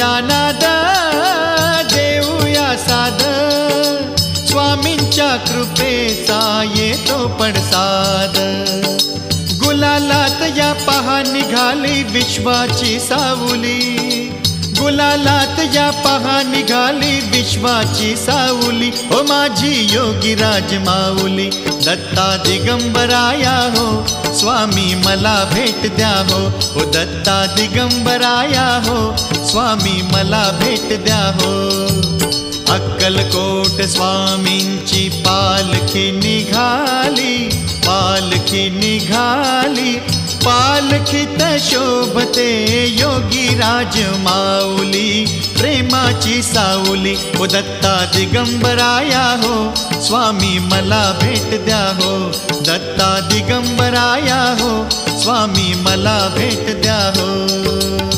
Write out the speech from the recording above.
करूया नाद देऊया साद स्वामींच्या कृपेचा येतो पडसाद गुलालात या पहा निघाली विश्वाची सावली गुलालात या पहा निघाली विश्वाची सावली ओ माझी योगीराज माऊली दत्ता दिगंबराया हो स्वामी मला भेट द्या हो ओ दत्ता दिगंबराया हो स्वामी मला भेट द्या हो अक्कलकोट स्वामींची पालखी निघाली पालखी निघाली पालखीत शोभते योगीराज माऊली प्रेमाची सावली ओ दत्ता दिगंबराया हो स्वामी मला भेट द्या हो दत्ता दिगंबराया हो स्वामी मला भेट द्या हो।